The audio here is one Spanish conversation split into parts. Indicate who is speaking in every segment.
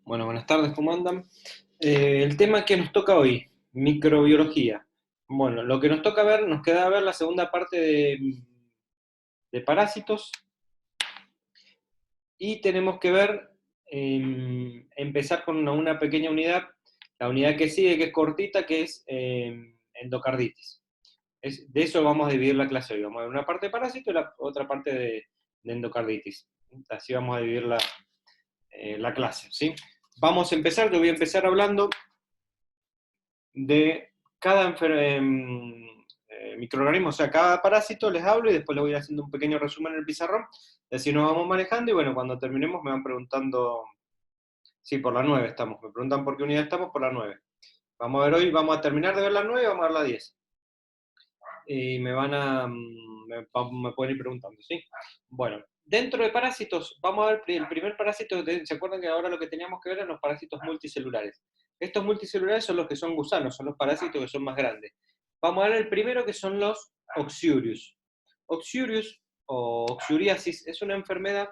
Speaker 1: Bueno, buenas tardes, ¿cómo andan? El tema que nos toca hoy, microbiología. Bueno, lo que nos toca ver, nos queda ver la segunda parte de parásitos y tenemos que ver, empezar con una pequeña unidad, la unidad que sigue, que es cortita, que es endocarditis. De eso vamos a dividir la clase hoy. Vamos a ver una parte de parásito y la otra parte de endocarditis. Así vamos a dividir la clase, ¿sí? Vamos a empezar, yo voy a empezar hablando de cada microorganismo, o sea, cada parásito les hablo y después les voy haciendo un pequeño resumen en el pizarrón, y así nos vamos manejando y bueno, cuando terminemos me van preguntando, sí, por la 9 estamos, me preguntan por qué unidad estamos, por la 9. Vamos a ver hoy, vamos a terminar de ver la 9 y vamos a ver la 10. Y me pueden ir preguntando, ¿sí? Bueno, dentro de parásitos, vamos a ver el primer parásito, ¿se acuerdan que ahora lo que teníamos que ver eran los parásitos multicelulares? Estos multicelulares son los que son gusanos, son los parásitos que son más grandes. Vamos a ver el primero que son los Oxyurius. Oxyurius o oxyuriasis es una enfermedad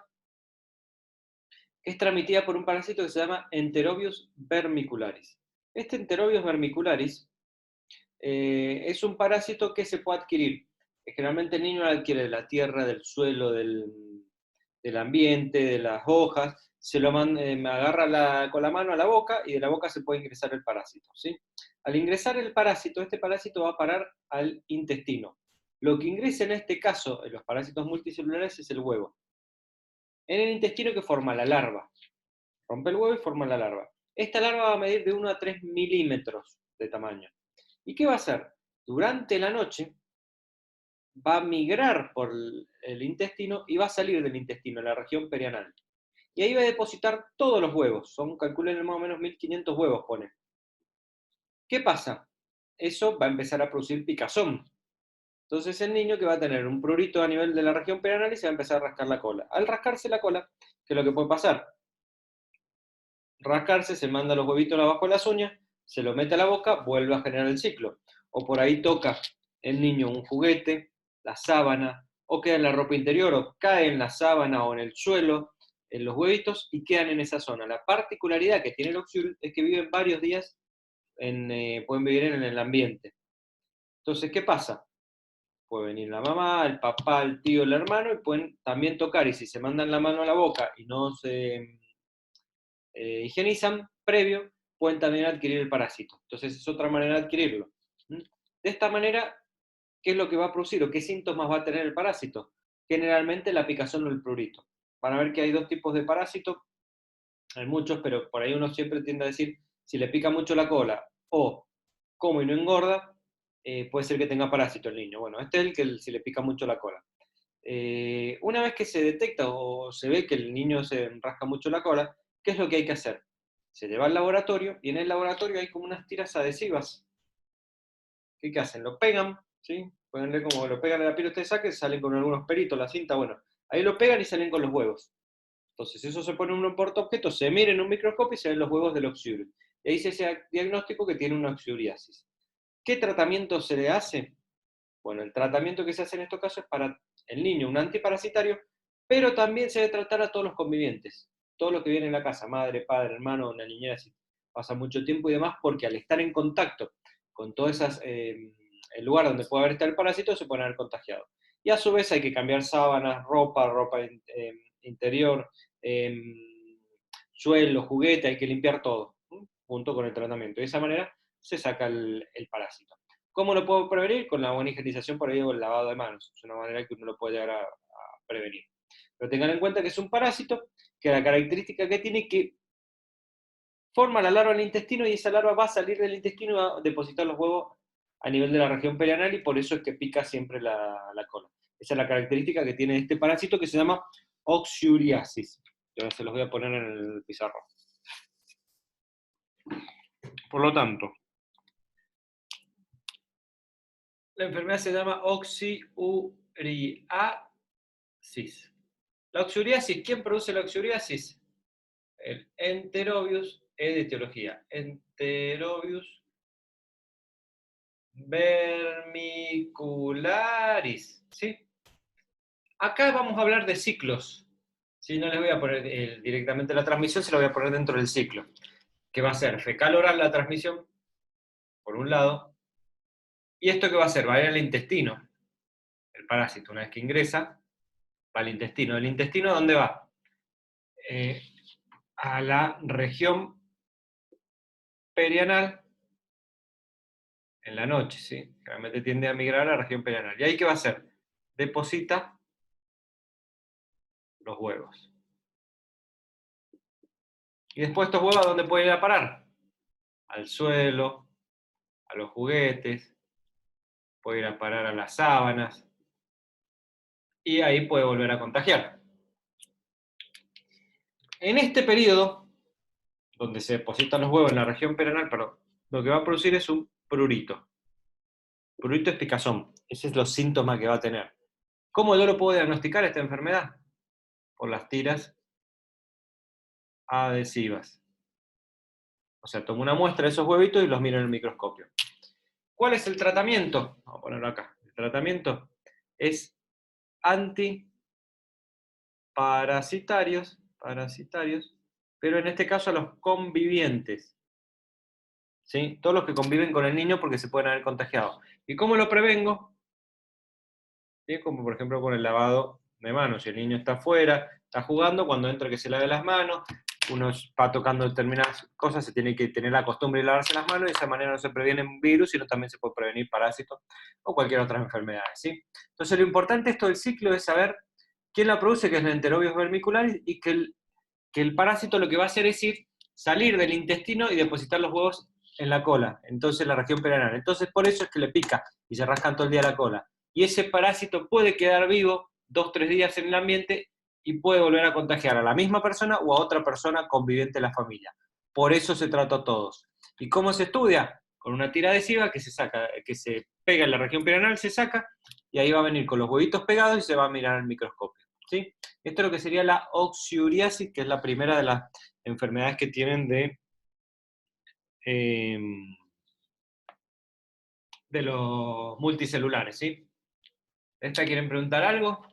Speaker 1: que es transmitida por un parásito que se llama Enterobius vermicularis. Este Enterobius vermicularis es un parásito que se puede adquirir. Generalmente el niño lo adquiere de la tierra, del suelo, del ambiente, de las hojas, agarra con la mano a la boca y de la boca se puede ingresar el parásito, ¿sí? Al ingresar el parásito, este parásito va a parar al intestino. Lo que ingresa en este caso, en los parásitos multicelulares, es el huevo. En el intestino que forma la larva. Rompe el huevo y forma la larva. Esta larva va a medir de 1 a 3 milímetros de tamaño. ¿Y qué va a hacer? Durante la noche va a migrar por el intestino y va a salir del intestino, en la región perianal. Y ahí va a depositar todos los huevos. Calculen más o menos 1500 huevos, pone. ¿Qué pasa? Eso va a empezar a producir picazón. Entonces el niño que va a tener un prurito a nivel de la región perianal y se va a empezar a rascar la cola. Al rascarse la cola, ¿qué es lo que puede pasar? Rascarse, se manda los huevitos abajo de las uñas, se lo mete a la boca, vuelve a generar el ciclo. O por ahí toca el niño un juguete, la sábana, o queda en la ropa interior, o cae en la sábana o en el suelo, en los huevitos, y quedan en esa zona. La particularidad que tiene el oxyurus es que viven varios días, pueden vivir en el ambiente. Entonces, ¿qué pasa? Puede venir la mamá, el papá, el tío, el hermano, y pueden también tocar, y si se mandan la mano a la boca y no se higienizan previo, pueden también adquirir el parásito. Entonces es otra manera de adquirirlo. ¿Mm? De esta manera, ¿qué es lo que va a producir o qué síntomas va a tener el parásito? Generalmente la picazón o el prurito. Van a ver que hay dos tipos de parásitos, hay muchos, pero por ahí uno siempre tiende a decir, si le pica mucho la cola o come y no engorda, puede ser que tenga parásito el niño. Bueno, este es el que si le pica mucho la cola. Una vez que se detecta o se ve que el niño se rasca mucho la cola, ¿qué es lo que hay que hacer? Se lleva al laboratorio y en el laboratorio hay como unas tiras adhesivas. ¿Qué hacen? Lo pegan, ¿sí? Pueden ver como lo pegan en la piel, ustedes saquen, salen con algunos peritos, la cinta, bueno, ahí lo pegan y salen con los huevos. Entonces eso se pone en un portaobjeto, se mira en un microscopio y se ven los huevos del oxyurio. Y ahí se hace diagnóstico que tiene una oxyuriasis. ¿Qué tratamiento se le hace? Bueno, el tratamiento que se hace en estos casos es para el niño, un antiparasitario, pero también se debe tratar a todos los convivientes, todos los que vienen a la casa, madre, padre, hermano, una niñera, si pasa mucho tiempo y demás, porque al estar en contacto con todas esas, el lugar donde puede haber estado el parásito, se pueden haber contagiado. Y a su vez hay que cambiar sábanas, ropa interior, eh, suelo, juguete, hay que limpiar todo, junto con el tratamiento. De esa manera se saca el parásito. ¿Cómo lo puedo prevenir? Con la buena higienización por ahí o el lavado de manos. Es una manera que uno lo puede llegar a prevenir. Pero tengan en cuenta que es un parásito, que la característica que tiene es que forma la larva en el intestino y esa larva va a salir del intestino y va a depositar los huevos a nivel de la región perianal y por eso es que pica siempre la cola. Esa es la característica que tiene este parásito que se llama oxyuriasis. Y ahora se los voy a poner en el pizarrón. Por lo tanto, la enfermedad se llama oxyuriasis. La oxyuriasis, ¿quién produce la oxyuriasis? El Enterobius, de etiología. Enterobius vermicularis. ¿Sí? Acá vamos a hablar de ciclos. Sí, no les voy a poner directamente la transmisión, se la voy a poner dentro del ciclo, que va a ser fecal oral la transmisión, por un lado, y esto que va a hacer, va a ir al intestino, el parásito, una vez que ingresa, va al intestino. ¿El intestino dónde va? Eh, a la región perianal, en la noche, ¿sí? Generalmente tiende a migrar a la región perianal. ¿Y ahí qué va a hacer? Deposita los huevos. Y después estos huevos, ¿a dónde pueden ir a parar? Al suelo, a los juguetes, puede ir a parar a las sábanas, y ahí puede volver a contagiar. En este periodo, donde se depositan los huevos en la región perianal, pero lo que va a producir es un prurito. Prurito es picazón. Esos son los síntomas que va a tener. ¿Cómo yo lo puedo diagnosticar esta enfermedad? Por las tiras adhesivas. O sea, tomo una muestra de esos huevitos y los miro en el microscopio. ¿Cuál es el tratamiento? Vamos a ponerlo acá. El tratamiento es antiparasitarios, pero en este caso a los convivientes. ¿Sí? Todos los que conviven con el niño porque se pueden haber contagiado. ¿Y cómo lo prevengo? ¿Sí? Como por ejemplo con el lavado de manos. Si el niño está afuera, está jugando, cuando entra que se lave las manos, uno va tocando determinadas cosas, se tiene que tener la costumbre de lavarse las manos, y de esa manera no se previene un virus, sino también se puede prevenir parásitos o cualquier otra enfermedad. ¿Sí? Entonces lo importante de esto del ciclo es saber quién la produce, que es el enterobius vermicularis, y que el parásito lo que va a hacer es salir del intestino y depositar los huevos en la cola, entonces la región perianal. Entonces por eso es que le pica y se rascan todo el día la cola. Y ese parásito puede quedar vivo 2 o 3 días en el ambiente y puede volver a contagiar a la misma persona o a otra persona conviviente de la familia. Por eso se trata a todos. ¿Y cómo se estudia? Con una tira adhesiva que se saca, que se pega en la región perianal, se saca, y ahí va a venir con los huevitos pegados y se va a mirar al microscopio. ¿Sí? Esto es lo que sería la oxyuriasis, que es la primera de las enfermedades que tienen eh, de los multicelulares, ¿sí? ¿Esta quieren preguntar algo?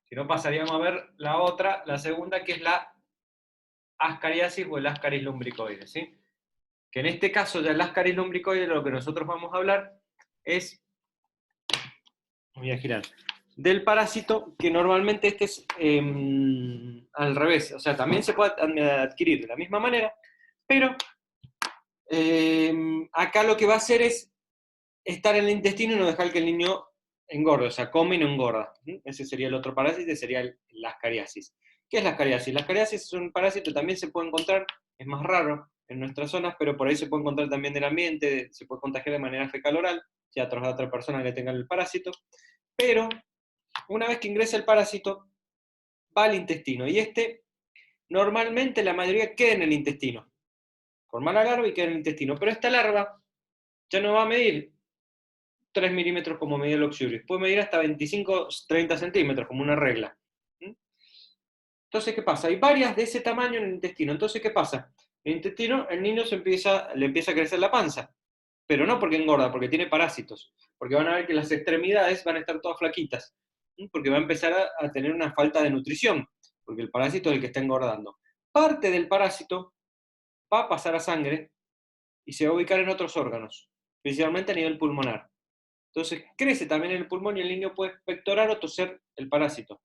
Speaker 1: Si no, pasaríamos a ver la otra, la segunda, que es la ascariasis o el ascaris lumbricoides, ¿sí? Que en este caso ya el ascaris lumbricoides, lo que nosotros vamos a hablar es, voy a girar, del parásito, que normalmente este es al revés, o sea, también se puede adquirir de la misma manera, pero acá lo que va a hacer es estar en el intestino y no dejar que el niño engorde, o sea, come y no engorda. Ese sería el otro parásito, sería la ascariasis. ¿Qué es la ascariasis? La ascariasis es un parásito, también se puede encontrar, es más raro en nuestras zonas, pero por ahí se puede encontrar también del ambiente, se puede contagiar de manera fecal oral, si a otra persona que tenga el parásito, pero una vez que ingresa el parásito, va al intestino, y normalmente la mayoría queda en el intestino, forma la larva y queda en el intestino, pero esta larva ya no va a medir 3 milímetros como medía el Oxyuris, puede medir hasta 25-30 centímetros como una regla. Entonces, ¿qué pasa? Hay varias de ese tamaño en el intestino. Entonces, ¿qué pasa? En el intestino, el niño le empieza a crecer la panza, pero no porque engorda, porque tiene parásitos, porque van a ver que las extremidades van a estar todas flaquitas, porque va a empezar a tener una falta de nutrición, porque el parásito es el que está engordando. Parte del parásito va a pasar a sangre y se va a ubicar en otros órganos, principalmente a nivel pulmonar. Entonces crece también en el pulmón y el niño puede expectorar o toser el parásito.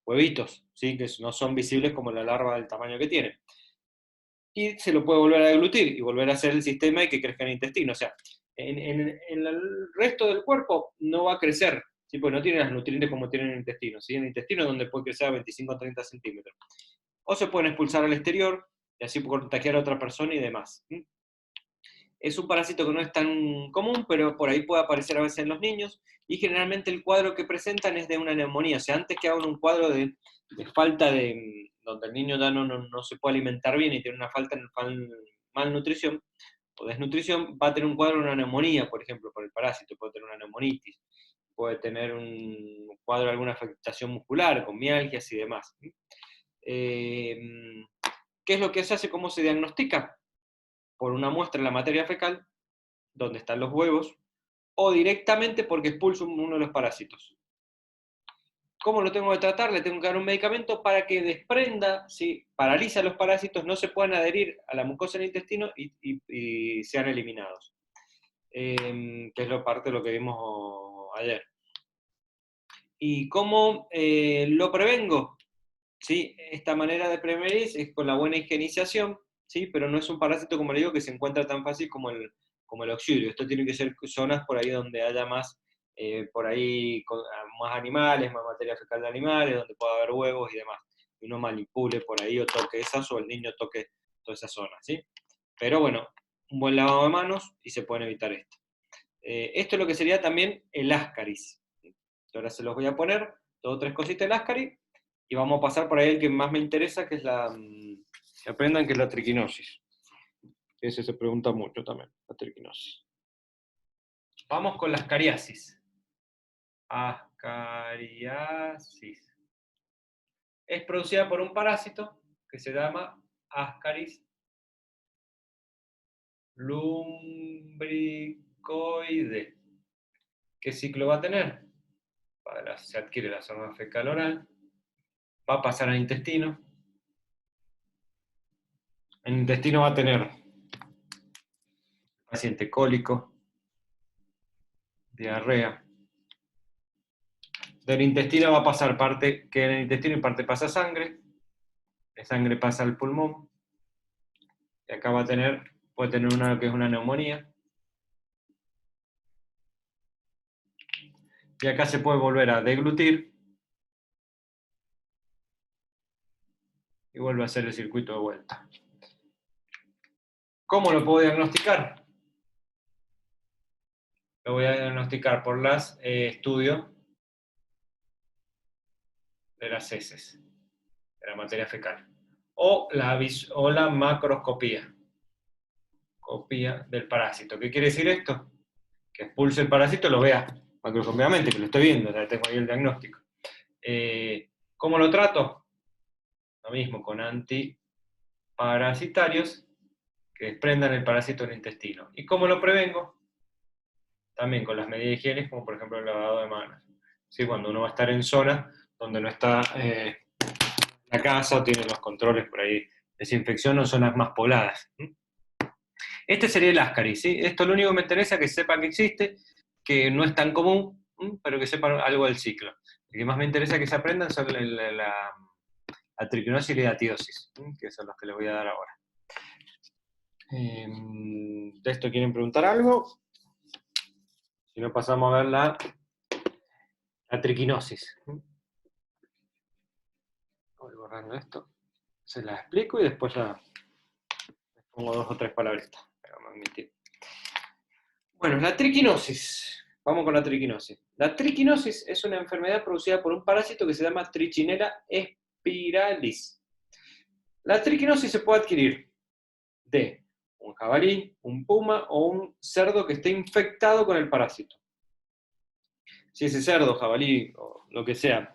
Speaker 1: Huevitos, ¿sí? Que no son visibles como la larva del tamaño que tiene. Y se lo puede volver a deglutir y volver a hacer el sistema y que crezca en el intestino. O sea, en el resto del cuerpo no va a crecer, ¿sí? Porque no tiene las nutrientes como tiene en el intestino. ¿Sí? En el intestino es donde puede crecer a 25 o 30 centímetros. O se pueden expulsar al exterior y así contagiar a otra persona y demás. Es un parásito que no es tan común, pero por ahí puede aparecer a veces en los niños, y generalmente el cuadro que presentan es de una neumonía. O sea, antes que hagan un cuadro de falta donde el niño ya no se puede alimentar bien y tiene una falta en malnutrición o desnutrición, va a tener un cuadro de una neumonía, por ejemplo, por el parásito, puede tener una neumonitis, puede tener un cuadro de alguna afectación muscular, con mialgias y demás. ¿Qué es lo que se hace? ¿Cómo se diagnostica? Por una muestra en la materia fecal, donde están los huevos, o directamente porque expulsa uno de los parásitos. ¿Cómo lo tengo que tratar? Le tengo que dar un medicamento para que desprenda, ¿sí? Paraliza los parásitos, no se puedan adherir a la mucosa del intestino y sean eliminados. Que es parte de lo que vimos ayer. ¿Y cómo lo prevengo? ¿Sí? Esta manera de prevenir es con la buena higienización, ¿sí? Pero no es un parásito, como le digo, que se encuentra tan fácil como el oxídeo. Esto tiene que ser zonas por ahí donde haya más, por ahí más animales, más materia fecal de animales, donde pueda haber huevos y demás. Y uno manipule por ahí o toque esas, o el niño toque toda esa zona, ¿sí? Pero bueno, un buen lavado de manos y se pueden evitar esto. Esto es lo que sería también el ascaris. Ahora se los voy a poner, dos o tres cositas del ascaris, y vamos a pasar por ahí el que más me interesa, que es que aprendan, que es la triquinosis. Ese se pregunta mucho también, la triquinosis. Vamos con la ascariasis. Ascariasis. Es producida por un parásito que se llama Ascaris lumbricoide. ¿Qué ciclo va a tener? Se adquiere la zona fecal oral, va a pasar al intestino. En el intestino va a tener paciente cólico, diarrea. Del intestino va a pasar parte que en el intestino y parte pasa sangre. De sangre pasa al pulmón. Y acá puede tener una que es una neumonía. Y acá se puede volver a deglutir. Y vuelve a hacer el circuito de vuelta. ¿Cómo lo puedo diagnosticar? Lo voy a diagnosticar por los estudios de las heces, de la materia fecal. O la macroscopía. Copia del parásito. ¿Qué quiere decir esto? Que expulse el parásito y lo vea macroscópicamente, que lo estoy viendo, ya tengo ahí el diagnóstico. ¿Cómo lo trato? Lo mismo, con antiparasitarios que desprendan el parásito del intestino. ¿Y cómo lo prevengo? También con las medidas de higiene, como por ejemplo el lavado de manos. ¿Sí? Cuando uno va a estar en zonas donde no está la casa o tiene los controles por ahí, desinfección o zonas más pobladas. Este sería el ascaris, ¿sí? Esto lo único que me interesa es que sepan que existe, que no es tan común, pero que sepan algo del ciclo. Lo que más me interesa que se aprendan son la triquinosis y la hidatidiosis, que son los que les voy a dar ahora. ¿De esto quieren preguntar algo? Si no, pasamos a ver la triquinosis. Voy borrando esto, se la explico y después ya les pongo dos o tres palabritas. Bueno, la triquinosis. Vamos con la triquinosis. La triquinosis es una enfermedad producida por un parásito que se llama Trichinella spiralis. La triquinosis se puede adquirir de un jabalí, un puma o un cerdo que esté infectado con el parásito. Si ese cerdo, jabalí o lo que sea,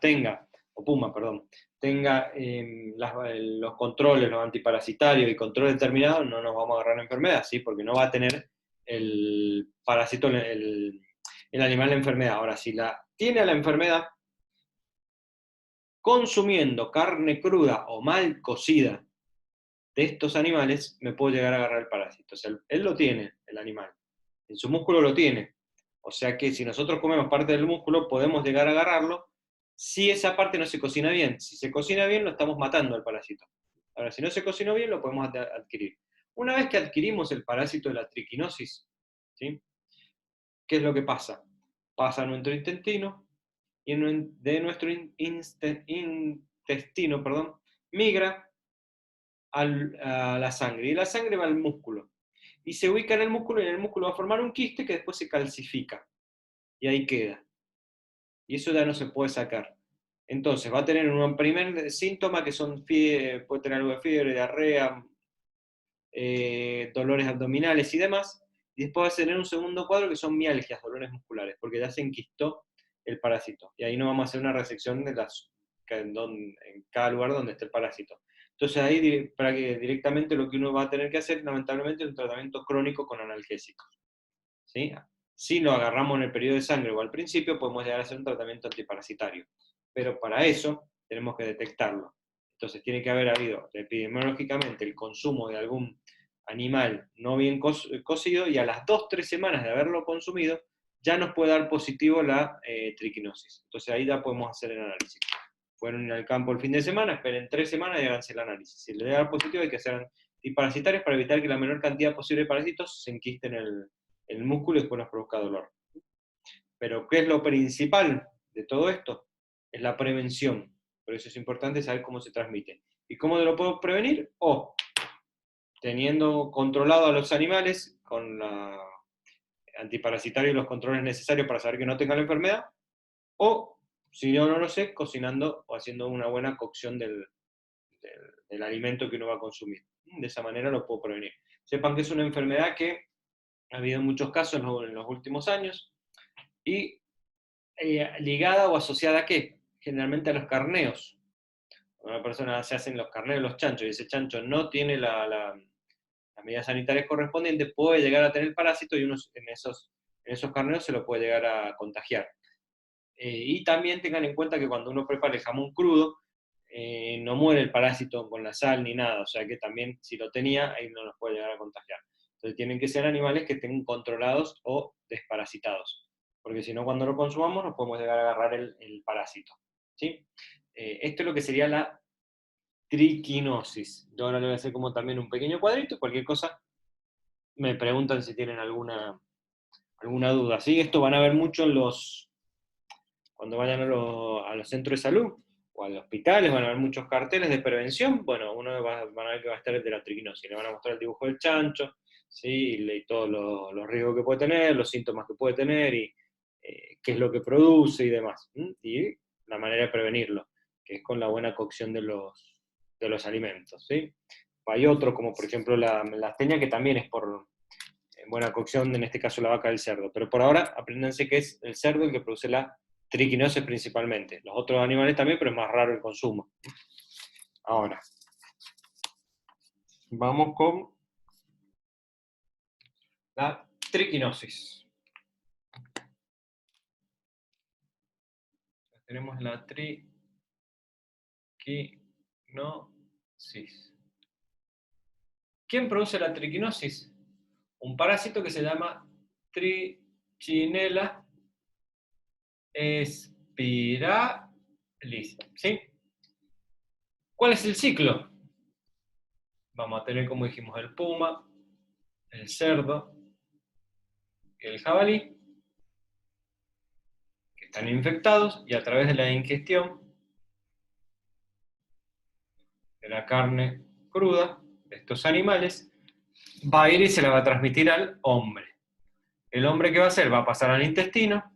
Speaker 1: o puma, perdón, tenga los controles, los antiparasitarios y control determinado, no nos vamos a agarrar la enfermedad, ¿sí? Porque no va a tener el parásito, el animal la enfermedad. Ahora, si tiene la enfermedad, consumiendo carne cruda o mal cocida de estos animales, me puedo llegar a agarrar el parásito. O sea, él lo tiene, el animal. En su músculo lo tiene. O sea que si nosotros comemos parte del músculo, podemos llegar a agarrarlo si esa parte no se cocina bien. Si se cocina bien, lo estamos matando al parásito. Ahora, si no se cocinó bien, lo podemos adquirir. Una vez que adquirimos el parásito de la triquinosis, ¿sí? ¿Qué es lo que pasa? Pasa a nuestro intestino y de nuestro intestino, migra a la sangre. Y la sangre va al músculo. Y se ubica en el músculo y en el músculo va a formar un quiste que después se calcifica. Y ahí queda. Y eso ya no se puede sacar. Entonces va a tener un primer síntoma que son puede tener algo de fiebre, diarrea, dolores abdominales y demás. Y después va a tener un segundo cuadro que son mialgias, dolores musculares, porque ya se enquistó el parásito. Y ahí no vamos a hacer una resección en cada lugar donde esté el parásito. Entonces ahí directamente lo que uno va a tener que hacer, lamentablemente, es un tratamiento crónico con analgésicos. ¿Sí? Si lo agarramos en el periodo de sangre o al principio, podemos llegar a hacer un tratamiento antiparasitario. pero para eso tenemos que detectarlo. Entonces tiene que haber habido epidemiológicamente el consumo de algún animal no bien cocido, y a las 2-3 semanas de haberlo consumido, ya nos puede dar positivo la triquinosis. Entonces ahí ya podemos hacer el análisis. Fueron al campo el fin de semana, esperen 3 semanas y háganse el análisis. Si le da positivo hay que hacer antiparasitarios para evitar que la menor cantidad posible de parásitos se enquisten en el músculo y después nos produzca dolor. Pero ¿qué es lo principal de todo esto? Es la prevención. Por eso es importante saber cómo se transmite. ¿Y cómo lo puedo prevenir? Teniendo controlado a los animales con la antiparasitario y los controles necesarios para saber que no tenga la enfermedad, o, si yo no lo sé, cocinando o haciendo una buena cocción del alimento que uno va a consumir. De esa manera lo puedo prevenir. Sepan que es una enfermedad que ha habido muchos casos en los últimos años, y ligada o asociada a ¿qué? Generalmente a los carneos. Una persona se hacen los carneos, los chanchos, y ese chancho no tiene las medidas sanitarias correspondientes, puede llegar a tener parásito, y uno en esos carneos se lo puede llegar a contagiar. Y también tengan en cuenta que cuando uno prepara el jamón crudo, no muere el parásito con la sal ni nada, o sea que también si lo tenía, ahí no nos puede llegar a contagiar. Entonces tienen que ser animales que estén controlados o desparasitados, porque si no, cuando lo consumamos nos podemos llegar a agarrar el parásito. ¿Sí? Esto es lo que sería la triquinosis. Yo ahora le voy a hacer como también un pequeño cuadrito, cualquier cosa me preguntan si tienen alguna duda. ¿Sí? Esto van a ver mucho cuando vayan a los centros de salud o a los hospitales, van a ver muchos carteles de prevención. Bueno, van a ver que va a estar el de la triquinosis, le van a mostrar el dibujo del chancho, ¿sí? Y todos los riesgos que puede tener, los síntomas que puede tener, y qué es lo que produce y demás. Y la manera de prevenirlo, que es con la buena cocción de los alimentos. ¿Sí? Hay otro, como por ejemplo la teña, que también es por buena cocción, en este caso la vaca del cerdo. Pero por ahora, apréndanse que es el cerdo el que produce la triquinosis principalmente. Los otros animales también, pero es más raro el consumo. Ahora, vamos con la triquinosis. Tenemos la triquinosis. ¿Quién produce la triquinosis? Un parásito que se llama Trichinella spiralis. ¿Sí? ¿Cuál es el ciclo? Vamos a tener, como dijimos, el puma, el cerdo, el jabalí, que están infectados, y a través de la ingestión de la carne cruda de estos animales, va a ir y se la va a transmitir al hombre. ¿El hombre qué va a hacer? Va a pasar al intestino,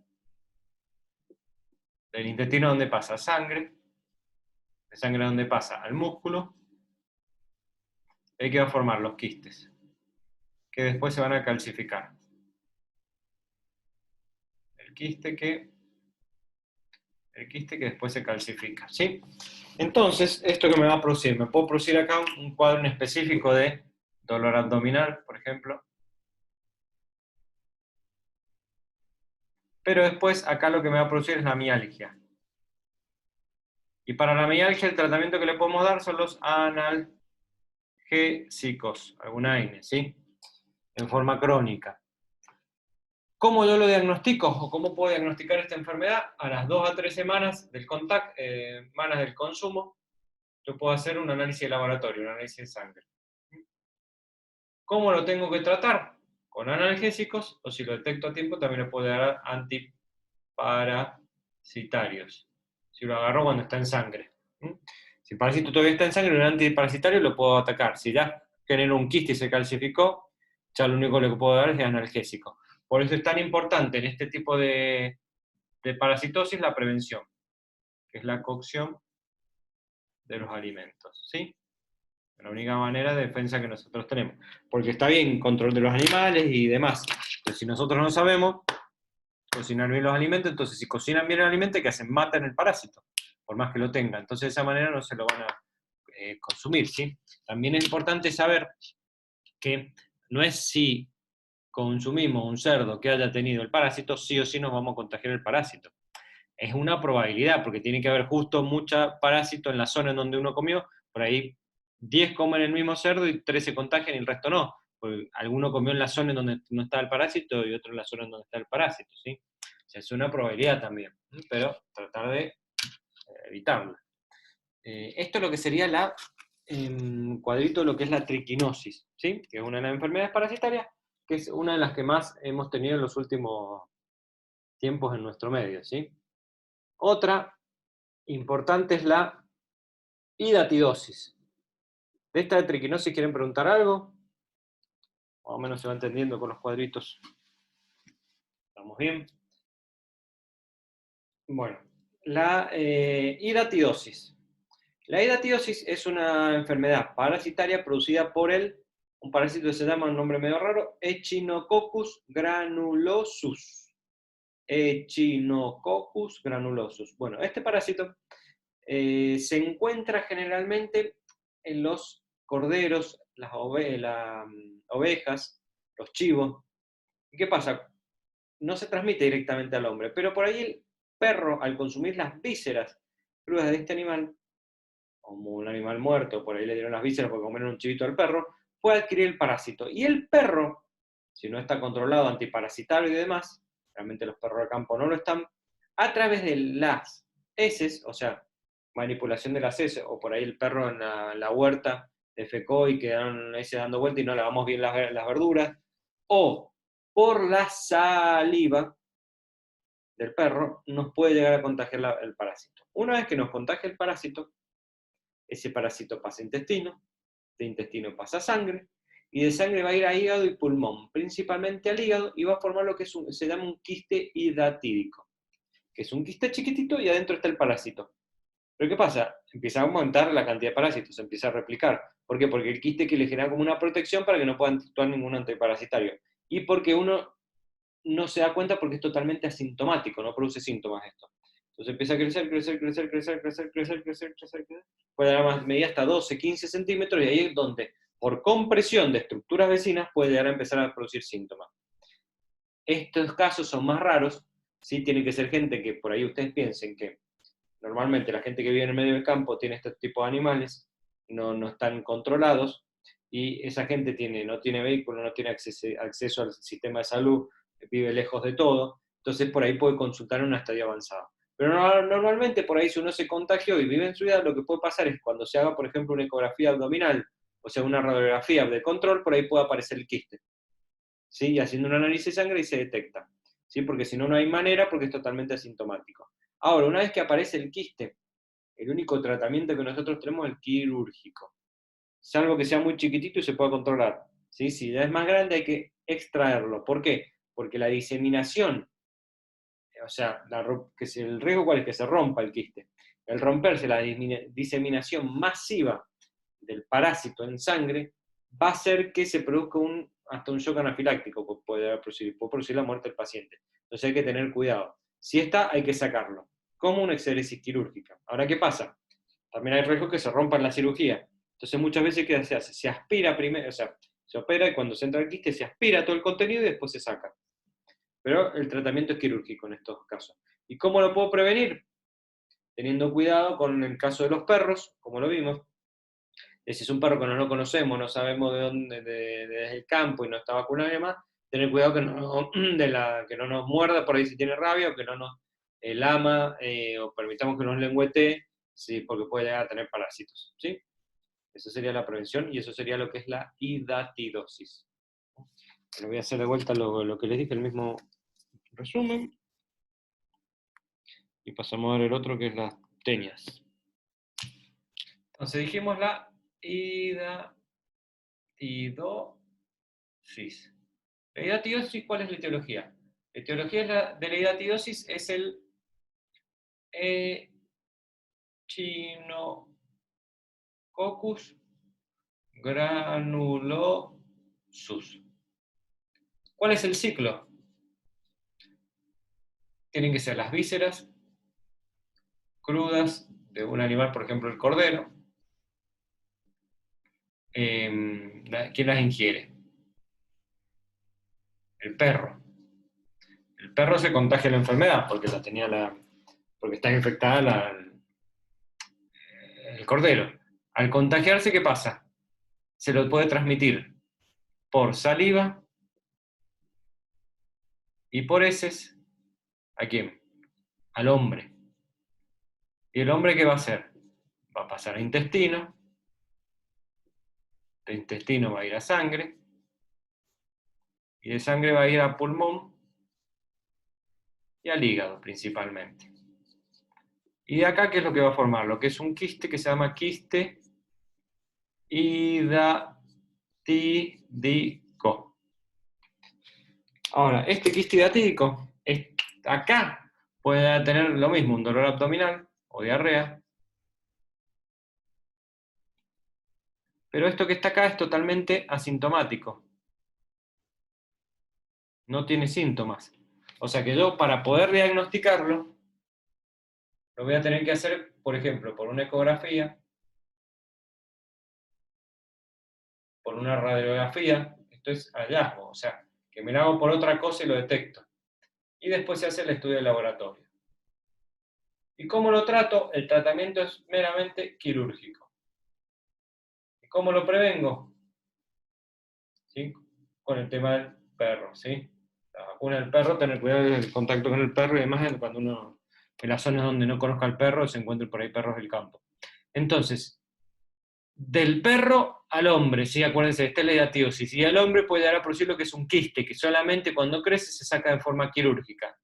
Speaker 1: del intestino donde pasa sangre, de sangre donde pasa al músculo, y ahí que va a formar los quistes, que después se van a calcificar. El quiste que después se calcifica, ¿sí? Entonces, ¿esto que me va a producir? Me puedo producir acá un cuadro en específico de dolor abdominal, por ejemplo. Pero después acá lo que me va a producir es la mialgia. Y para la mialgia el tratamiento que le podemos dar son los analgésicos, alguna AINE, ¿sí? En forma crónica. ¿Cómo yo lo diagnostico o cómo puedo diagnosticar esta enfermedad? A las 2 a 3 semanas del consumo, yo puedo hacer un análisis de laboratorio, un análisis de sangre. ¿Cómo lo tengo que tratar? Con analgésicos, o si lo detecto a tiempo también le puedo dar antiparasitarios. Si lo agarro cuando está en sangre. Si el parásito todavía está en sangre, un antiparasitario lo puedo atacar. Si ya generó un quiste y se calcificó, ya lo único que puedo dar es analgésico. Por eso es tan importante en este tipo de parasitosis la prevención, que es la cocción de los alimentos, ¿sí? La única manera de defensa que nosotros tenemos. Porque está bien control de los animales y demás, pero si nosotros no sabemos cocinar bien los alimentos, entonces si cocinan bien el alimento, ¿qué hacen? Matan el parásito, por más que lo tengan. Entonces de esa manera no se lo van a consumir, ¿sí? También es importante saber que no es si consumimos un cerdo que haya tenido el parásito, sí o sí nos vamos a contagiar el parásito. es una probabilidad, porque tiene que haber justo mucha parásito en la zona en donde uno comió, por ahí 10 comen el mismo cerdo y 3 se contagian y el resto no, porque alguno comió en la zona en donde no está el parásito y otro en la zona en donde está el parásito, ¿sí? O sea, es una probabilidad también, pero tratar de evitarla. Esto es lo que sería la cuadrito, lo que es la triquinosis, ¿sí? Que es una de las enfermedades parasitarias, que es una de las que más hemos tenido en los últimos tiempos en nuestro medio, ¿sí? Otra importante es la hidatidosis. ¿De esta triquinosis quieren preguntar algo? Más o menos se va entendiendo con los cuadritos. ¿Estamos bien? Bueno, la hidatidosis. La hidatidosis es una enfermedad parasitaria producida por un parásito que se llama, un nombre medio raro, Echinococcus granulosus. Echinococcus granulosus. Bueno, este parásito se encuentra generalmente en los corderos, las ovejas, los chivos. ¿Y qué pasa? No se transmite directamente al hombre, pero por ahí el perro, al consumir las vísceras crudas de este animal, como un animal muerto, por ahí le dieron las vísceras porque comieron un chivito al perro, puede adquirir el parásito. Y el perro, si no está controlado antiparasitario y demás, realmente los perros de campo no lo están, a través de las heces, o sea, manipulación de las heces, o por ahí el perro en la huerta defecó y quedaron heces dando vuelta y no lavamos bien las verduras, o por la saliva del perro, nos puede llegar a contagiar el parásito. Una vez que nos contagia el parásito, ese parásito pasa a intestino, de intestino pasa a sangre, y de sangre va a ir a hígado y pulmón, principalmente al hígado, y va a formar lo que se llama un quiste hidatídico, que es un quiste chiquitito y adentro está el parásito. Pero ¿qué pasa? Empieza a aumentar la cantidad de parásitos, se empieza a replicar. ¿Por qué? Porque el quiste que le genera como una protección para que no puedan actuar ningún antiparasitario. Y porque uno no se da cuenta porque es totalmente asintomático, no produce síntomas esto. Entonces empieza a crecer, crecer, crecer, crecer, crecer, crecer, crecer, crecer, crecer. Puede dar más medida hasta 12, 15 centímetros, y ahí es donde, por compresión de estructuras vecinas, puede llegar a empezar a producir síntomas. Estos casos son más raros, ¿sí? Tiene que ser gente que por ahí ustedes piensen que normalmente la gente que vive en el medio del campo tiene este tipo de animales, no están controlados, y esa gente no tiene vehículo, no tiene acceso al sistema de salud, vive lejos de todo, entonces por ahí puede consultar en una estadio avanzado. Pero normalmente por ahí si uno se contagió y vive en ciudad, lo que puede pasar es cuando se haga, por ejemplo, una ecografía abdominal, o sea, una radiografía de control, por ahí puede aparecer el quiste, ¿sí? Y haciendo un análisis de sangre y se detecta, ¿sí? Porque si no, no hay manera porque es totalmente asintomático. Ahora, una vez que aparece el quiste, el único tratamiento que nosotros tenemos es el quirúrgico. Salvo que sea muy chiquitito y se pueda controlar, ¿sí? Si ya es más grande hay que extraerlo. ¿Por qué? Porque la diseminación, o sea, el riesgo cuál es que se rompa el quiste. El romperse, la diseminación masiva del parásito en sangre va a hacer que se produzca hasta un shock anafiláctico, que puede producir la muerte del paciente. Entonces hay que tener cuidado. Si está, hay que sacarlo, como una exéresis quirúrgica. Ahora, ¿qué pasa? También hay riesgo que se rompa en la cirugía. Entonces muchas veces, ¿qué se hace? Se aspira primero, o sea, se opera y cuando se entra el quiste se aspira todo el contenido y después se saca. Pero el tratamiento es quirúrgico en estos casos. ¿Y cómo lo puedo prevenir? Teniendo cuidado con el caso de los perros, como lo vimos. Si es un perro que no lo conocemos, no sabemos de dónde, desde el campo y no está vacunado y demás, tener cuidado que que no nos muerda por ahí si tiene rabia, o que no nos lama, o permitamos que nos lengüetee, ¿sí? Porque puede llegar a tener parásitos, ¿sí? Eso sería la prevención y eso sería lo que es la hidatidosis. Pero voy a hacer de vuelta lo que les dije, el mismo resumen. Y pasamos a ver el otro que es las tenias. Entonces dijimos la hidatidosis. La hidatidosis, ¿cuál es la etiología? La etiología de la hidatidosis es el Echinococcus granulosus. ¿Cuál es el ciclo? Tienen que ser las vísceras crudas de un animal, por ejemplo el cordero. ¿Quién las ingiere? El perro. El perro se contagia la enfermedad porque la tenía porque está infectada el cordero. Al contagiarse, ¿qué pasa? Se lo puede transmitir por saliva y por heces. ¿A quién? Al hombre. ¿Y el hombre qué va a hacer? Va a pasar a intestino, de intestino va a ir a sangre, y de sangre va a ir a pulmón y al hígado principalmente. Y de acá, ¿qué es lo que va a formar? Lo que es un quiste que se llama quiste hidatídico. Ahora, este quiste hidatídico, acá puede tener lo mismo, un dolor abdominal o diarrea, pero esto que está acá es totalmente asintomático. No tiene síntomas. O sea que yo, para poder diagnosticarlo, lo voy a tener que hacer, por ejemplo, por una ecografía, por una radiografía. Esto es hallazgo, o sea, que me lo hago por otra cosa y lo detecto. Y después se hace el estudio de laboratorio. ¿Y cómo lo trato? El tratamiento es meramente quirúrgico. ¿Y cómo lo prevengo? ¿Sí? Con el tema del perro, ¿sí? La vacuna del perro, tener cuidado del contacto con el perro y demás cuando uno, en las zonas donde no conozca al perro, se encuentren por ahí perros del campo. Entonces, del perro al hombre, ¿sí? Acuérdense, esta es la hidatiosis, y el hombre puede dar a producir lo que es un quiste, que solamente cuando crece se saca de forma quirúrgica.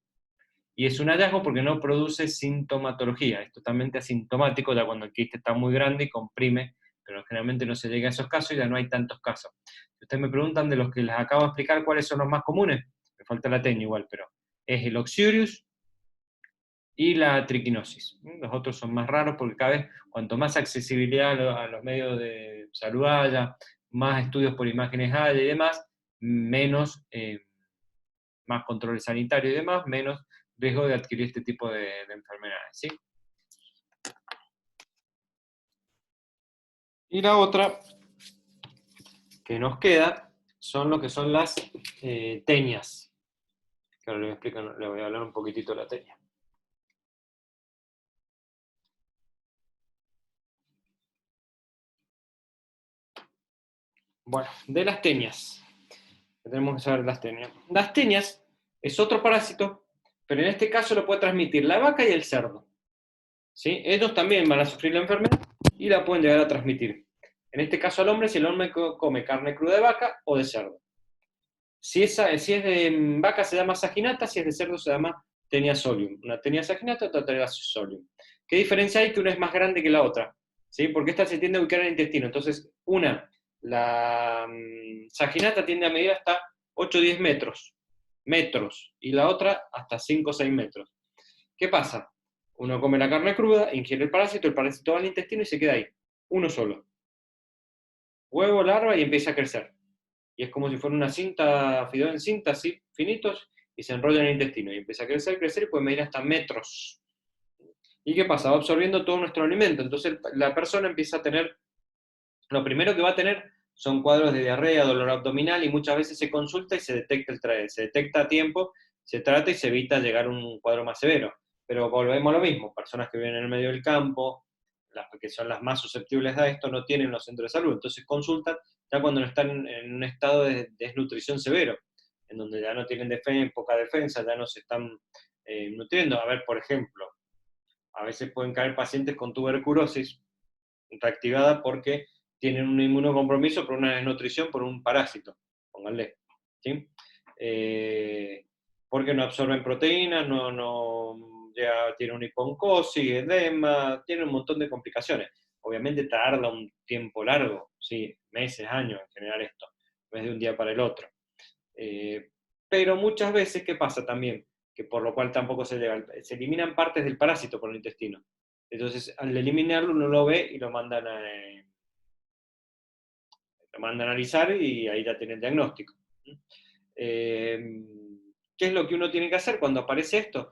Speaker 1: Y es un hallazgo porque no produce sintomatología, es totalmente asintomático, ya cuando el quiste está muy grande y comprime, pero generalmente no se llega a esos casos y ya no hay tantos casos. Si ustedes me preguntan de los que les acabo de explicar cuáles son los más comunes, me falta la teña igual, pero es el oxyurius y la triquinosis. Los otros son más raros porque cada vez, cuanto más accesibilidad a los medios de salud haya, más estudios por imágenes haya y demás, menos, más control sanitario y demás, menos riesgo de adquirir este tipo de enfermedades, ¿sí? Y la otra que nos queda son lo que son las teñas. Que ahora le voy a hablar un poquitito de la teña. Bueno, de las teñas. Tenemos que saber las teñas. Las teñas es otro parásito, pero en este caso lo puede transmitir la vaca y el cerdo. ¿Sí? Ellos también van a sufrir la enfermedad y la pueden llegar a transmitir. En este caso al hombre, si el hombre come carne cruda de vaca o de cerdo. Si es de vaca se llama saginata, si es de cerdo se llama tenia solium. Una tenia saginata, otra tenia solium. ¿Qué diferencia hay? Que una es más grande que la otra, ¿sí? Porque esta se tiende a ubicar en el intestino. Entonces, la saginata tiende a medir hasta 8 o 10 metros, y la otra hasta 5 o 6 metros. ¿Qué pasa? Uno come la carne cruda, ingiere el parásito va al intestino y se queda ahí, uno solo. Huevo, larva y empieza a crecer. Y es como si fuera una cinta, fideo en cinta, así, finitos, y se enrolla en el intestino. Y empieza a crecer, crecer, y puede medir hasta metros. ¿Y qué pasa? Va absorbiendo todo nuestro alimento. Entonces la persona empieza a tener, lo primero que va a tener son cuadros de diarrea, dolor abdominal, y muchas veces se consulta y se detecta a tiempo, se trata y se evita llegar a un cuadro más severo. Pero volvemos a lo mismo, personas que viven en el medio del campo, las que son las más susceptibles a esto, no tienen los centros de salud, entonces consultan ya cuando están en un estado de desnutrición severo, en donde ya no tienen poca defensa, ya no se están nutriendo. A ver, por ejemplo, a veces pueden caer pacientes con tuberculosis reactivada porque tienen un inmunocompromiso por una desnutrición por un parásito, pónganle, ¿sí? Porque no absorben proteínas, ya tiene una hiponcosis, edema, tiene un montón de complicaciones. Obviamente tarda un tiempo largo, ¿sí? Meses, años en generar esto, no es de un día para el otro. Pero muchas veces, ¿qué pasa también? Que por lo cual tampoco se llega, se eliminan partes del parásito por el intestino. Entonces, al eliminarlo, uno lo ve y lo mandan a analizar y ahí ya tiene el diagnóstico. Eh, ¿Qué es lo que uno tiene que hacer cuando aparece esto?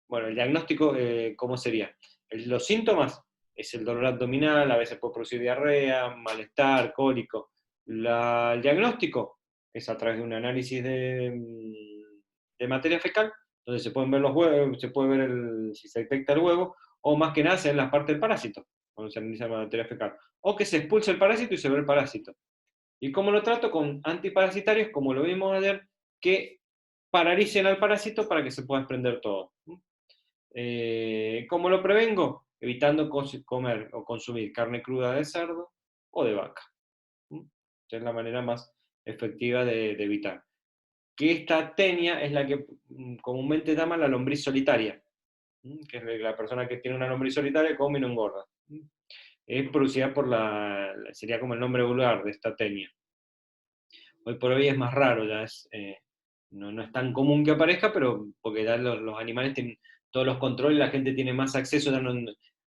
Speaker 1: Bueno, el diagnóstico, ¿cómo sería? Los síntomas es el dolor abdominal, a veces puede producir diarrea, malestar, cólico. El diagnóstico es a través de un análisis de materia fecal, Entonces se pueden ver los huevos, se puede ver si se detecta el huevo, o más que nada se ven las partes del parásito, cuando se analiza la materia fecal. O que se expulsa el parásito y se ve el parásito. ¿Y cómo lo trato? Con antiparasitarios, como lo vimos ayer, que pararicen al parásito para que se pueda desprender todo. ¿Cómo lo prevengo? Evitando comer o consumir carne cruda de cerdo o de vaca. Esa es la manera más efectiva de evitar. Que esta tenia es la que comúnmente llaman la lombriz solitaria, que es la persona que tiene una lombriz solitaria, come y no engorda. Es producida por sería como el nombre vulgar de esta tenia. Hoy por hoy es más raro, ya no es tan común que aparezca, pero porque ya los animales tienen todos los controles, la gente tiene más acceso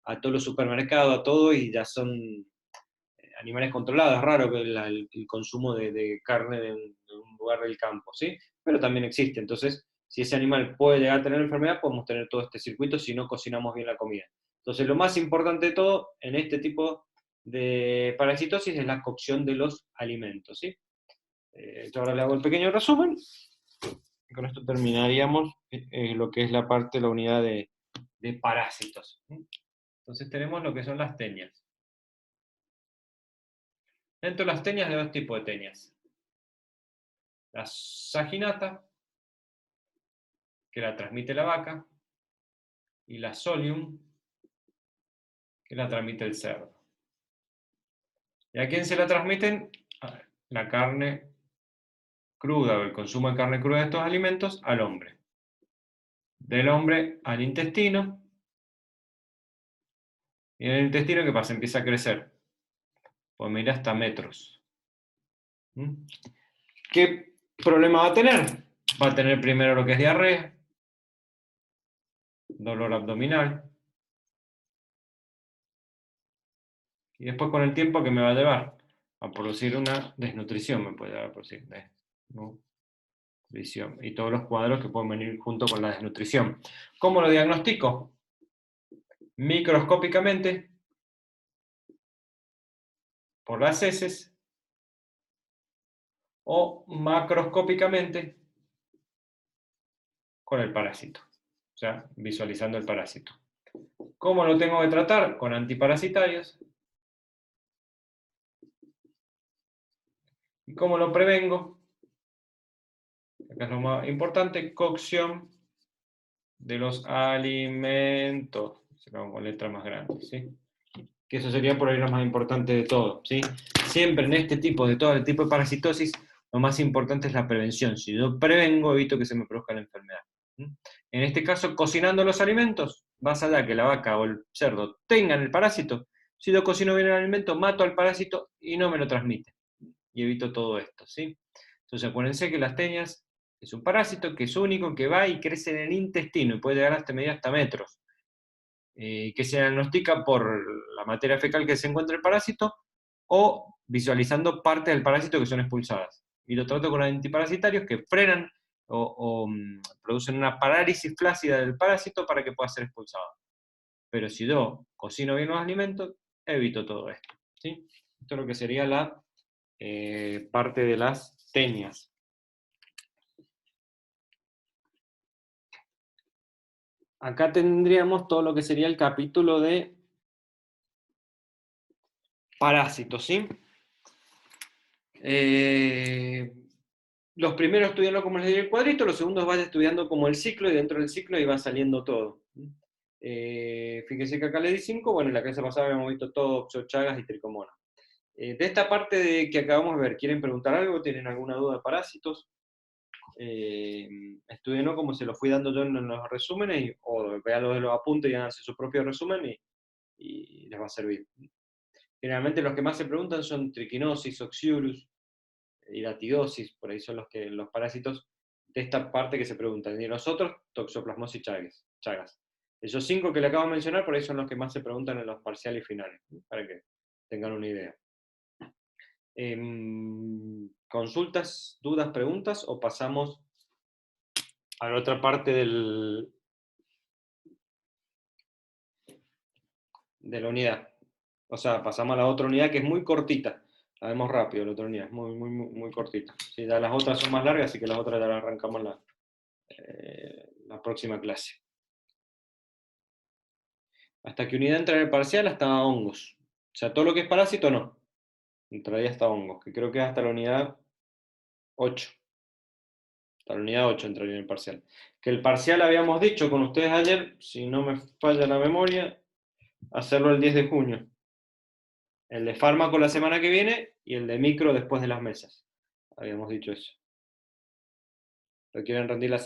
Speaker 1: a todos los supermercados, a todo, y ya son animales controlados. Es raro que el consumo de carne de un lugar del campo, ¿sí? Pero también existe. Entonces, si ese animal puede llegar a tener enfermedad, podemos tener todo este circuito si no cocinamos bien la comida. Entonces, lo más importante de todo en este tipo de parasitosis es la cocción de los alimentos, ¿sí? Ahora le hago el pequeño resumen, y con esto terminaríamos lo que es la parte, la unidad de parásitos. Entonces tenemos lo que son las tenias. Dentro de las tenias hay dos tipos de tenias. La saginata, que la transmite la vaca, y la solium, que la transmite el cerdo. ¿Y a quién se la transmiten? La carne cruda o el consumo de carne cruda de estos alimentos al hombre. Del hombre al intestino. Y en el intestino, ¿qué pasa? Empieza a crecer. Pues mira, hasta metros. ¿Qué problema va a tener? Va a tener primero lo que es diarrea, dolor abdominal, y después con el tiempo, ¿qué me va a llevar? A producir una desnutrición, me puede llevar a producir desnutrición. Y todos los cuadros que pueden venir junto con la desnutrición. ¿Cómo lo diagnostico? Microscópicamente, por las heces, o macroscópicamente, con el parásito. O sea, visualizando el parásito. ¿Cómo lo tengo que tratar? Con antiparasitarios. ¿Y cómo lo prevengo? Acá es lo más importante, cocción de los alimentos. Se lo hago con letras más grandes, ¿sí? Que eso sería por ahí lo más importante de todo, ¿sí? Siempre en todo el tipo de parasitosis, lo más importante es la prevención. Si yo prevengo, evito que se me produzca la enfermedad. En este caso, cocinando los alimentos, más allá que la vaca o el cerdo tengan el parásito, si yo cocino bien el alimento, mato al parásito y no me lo transmite. Y evito todo esto, ¿sí? Entonces acuérdense que las tenias es un parásito que es único, que va y crece en el intestino y puede llegar hasta medir hasta metros. Que se diagnostica por la materia fecal que se encuentra el parásito o visualizando partes del parásito que son expulsadas. Y lo trato con antiparasitarios que frenan o producen una parálisis flácida del parásito para que pueda ser expulsado. Pero si yo cocino bien los alimentos, evito todo esto, ¿sí? Esto es lo que sería la parte de las tenias. Acá tendríamos todo lo que sería el capítulo de parásitos, ¿sí? Los primeros estudiando como les digo el cuadrito, los segundos vas estudiando como el ciclo, y dentro del ciclo iba saliendo todo. Fíjense que acá le di 5, bueno, en la clase pasada habíamos visto todo, Chagas y Tricomonas. De esta parte que acabamos de ver, ¿quieren preguntar algo? ¿Tienen alguna duda de parásitos? Estudienlo como se lo fui dando yo en los resúmenes, o vean lo de los apuntes y hagan su propio resumen y les va a servir. Generalmente los que más se preguntan son triquinosis, oxiurus, hiratidosis, por ahí son los parásitos de esta parte que se preguntan. Y los otros, toxoplasmosis chagas. Esos 5 que le acabo de mencionar, por ahí son los que más se preguntan en los parciales finales, para que tengan una idea. ¿Consultas, dudas, preguntas, o pasamos a la otra parte de la unidad? O sea, pasamos a la otra unidad que es muy cortita. La vemos rápido, la otra unidad es muy, muy, muy, muy cortita. Sí, ya las otras son más largas, así que las otras ya las arrancamos la próxima clase. Hasta que unidad entra en el parcial, hasta hongos. O sea, todo lo que es parásito, no. Entraría hasta hongos, que creo que es hasta la unidad 8. Hasta la unidad 8 entraría en el parcial. Que el parcial habíamos dicho con ustedes ayer, si no me falla la memoria, hacerlo el 10 de junio. El de fármaco la semana que viene y el de micro después de las mesas. Habíamos dicho eso. ¿Lo quieren rendir la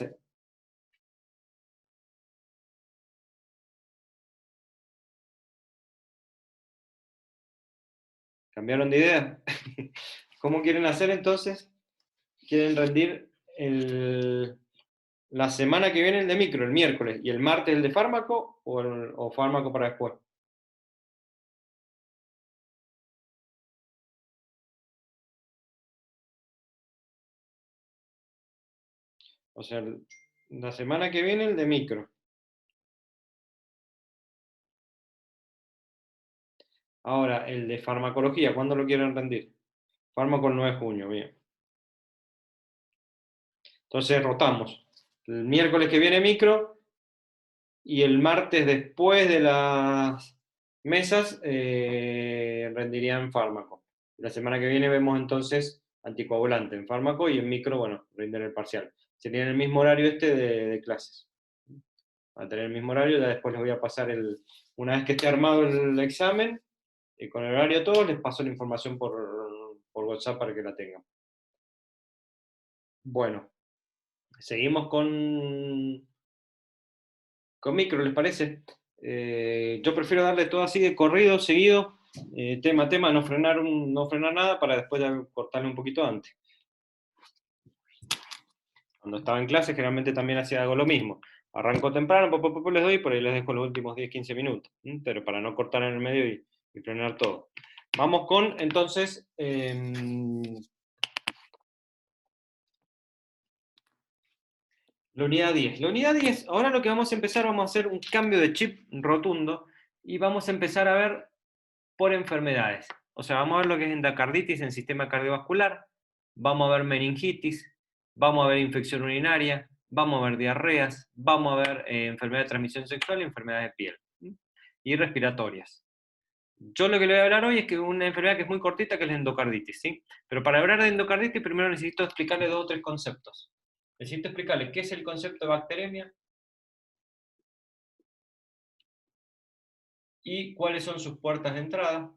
Speaker 1: ¿Cambiaron de idea? ¿Cómo quieren hacer entonces? ¿Quieren rendir la semana que viene el de micro, el miércoles, y el martes el de fármaco o fármaco para después? O sea, la semana que viene el de micro. Ahora, el de farmacología, ¿cuándo lo quieren rendir? Fármaco el 9 de junio, bien. Entonces rotamos. El miércoles que viene micro y el martes después de las mesas rendirían fármaco. La semana que viene vemos entonces anticoagulante en fármaco y en micro, bueno, rinden el parcial. Sería en el mismo horario este de clases. Va a tener el mismo horario, ya después les voy a pasar una vez que esté armado el examen, con el horario todo, les paso la información por WhatsApp para que la tengan. Bueno, seguimos con micro, ¿les parece? Yo prefiero darle todo así de corrido, seguido, tema a tema, no frenar nada para después ya cortarle un poquito antes. Cuando estaba en clase generalmente también hacía algo lo mismo. Arranco temprano, les doy, por ahí les dejo los últimos 10-15 minutos, pero para no cortar en el medio y frenar todo. Vamos con, entonces, la unidad 10. La unidad 10, ahora lo que vamos a empezar, vamos a hacer un cambio de chip rotundo y vamos a empezar a ver por enfermedades. O sea, vamos a ver lo que es endocarditis en sistema cardiovascular, vamos a ver meningitis, vamos a ver infección urinaria, vamos a ver diarreas, vamos a ver enfermedad de transmisión sexual y enfermedades de piel. Y respiratorias. Yo lo que le voy a hablar hoy es que una enfermedad que es muy cortita, que es la endocarditis, ¿sí? Pero para hablar de endocarditis, primero necesito explicarle 2 o 3 conceptos. Necesito explicarle qué es el concepto de bacteremia y cuáles son sus puertas de entrada.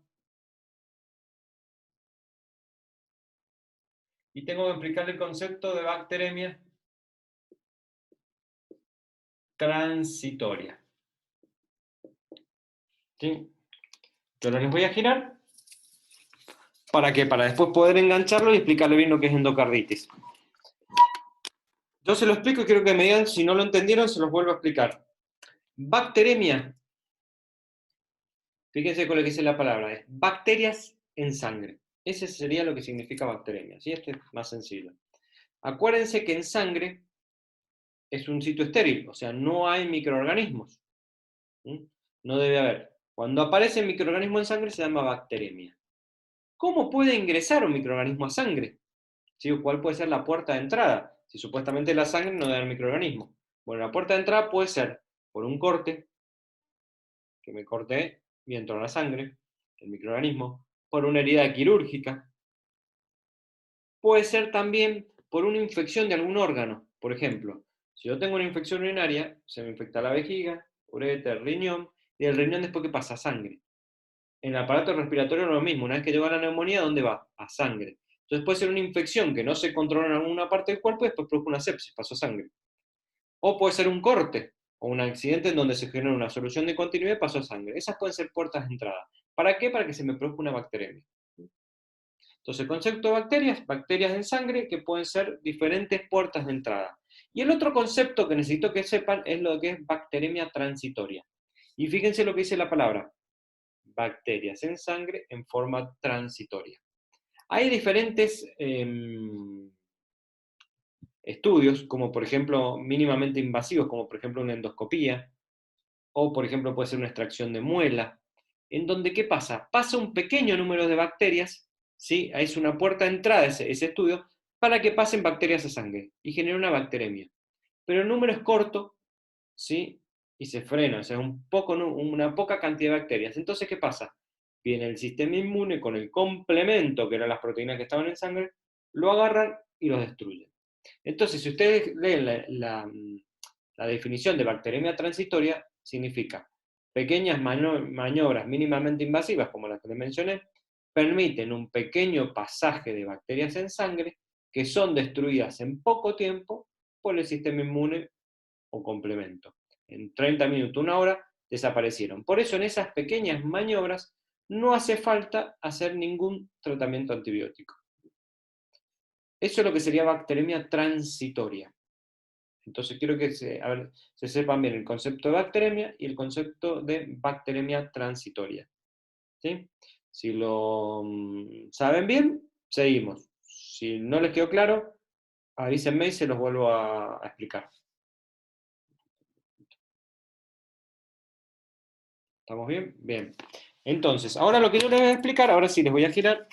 Speaker 1: Y tengo que explicarle el concepto de bacteremia transitoria. ¿Sí? Yo ahora les voy a girar. ¿Para qué? Para después poder engancharlo y explicarle bien lo que es endocarditis. Yo se lo explico y quiero que me digan, si no lo entendieron, se los vuelvo a explicar. Bacteremia. Fíjense con lo que dice la palabra. Es bacterias en sangre. Ese sería lo que significa bacteremia. ¿Sí? Este es más sencillo. Acuérdense que en sangre es un sitio estéril, o sea, no hay microorganismos. No debe haber. Cuando aparece el microorganismo en sangre se llama bacteremia. ¿Cómo puede ingresar un microorganismo a sangre? ¿Sí? ¿Cuál puede ser la puerta de entrada? Si supuestamente la sangre no debe haber microorganismo. Bueno, la puerta de entrada puede ser por un corte, que me corté y entró la sangre, el microorganismo, por una herida quirúrgica. Puede ser también por una infección de algún órgano. Por ejemplo, si yo tengo una infección urinaria, se me infecta la vejiga, uretra, el riñón, y el riñón después que pasa a sangre. En el aparato respiratorio lo mismo, una vez que llega la neumonía, ¿dónde va? A sangre. Entonces puede ser una infección que no se controla en alguna parte del cuerpo y después produce una sepsis, pasó a sangre. O puede ser un corte o un accidente en donde se genera una solución de continuidad y pasó a sangre. Esas pueden ser puertas de entrada. ¿Para qué? Para que se me produzca una bacteremia. Entonces, el concepto de bacterias, bacterias en sangre que pueden ser diferentes puertas de entrada. Y el otro concepto que necesito que sepan es lo que es bacteremia transitoria. Y fíjense lo que dice la palabra, bacterias en sangre en forma transitoria. Hay diferentes estudios, como por ejemplo mínimamente invasivos, como por ejemplo una endoscopía, o por ejemplo puede ser una extracción de muela, en donde ¿qué pasa? Pasa un pequeño número de bacterias, ¿sí? Ahí es una puerta de entrada ese estudio, para que pasen bacterias a sangre y genere una bacteremia. Pero el número es corto ¿sí? Y se frena, o sea, una poca cantidad de bacterias. Entonces, ¿qué pasa? Viene el sistema inmune con el complemento, que eran las proteínas que estaban en sangre, lo agarran y los destruyen. Entonces, si ustedes leen la definición de bacteremia transitoria, significa pequeñas maniobras mínimamente invasivas, como las que les mencioné, permiten un pequeño pasaje de bacterias en sangre que son destruidas en poco tiempo por el sistema inmune o complemento. En 30 minutos, una hora, desaparecieron. Por eso en esas pequeñas maniobras no hace falta hacer ningún tratamiento antibiótico. Eso es lo que sería bacteremia transitoria. Entonces quiero que se sepan bien el concepto de bacteremia y el concepto de bacteremia transitoria. ¿Sí? Si lo saben bien, seguimos. Si no les quedó claro, avísenme y se los vuelvo a explicar. ¿Estamos bien? Bien. Entonces, ahora lo que yo les voy a explicar, ahora sí les voy a girar.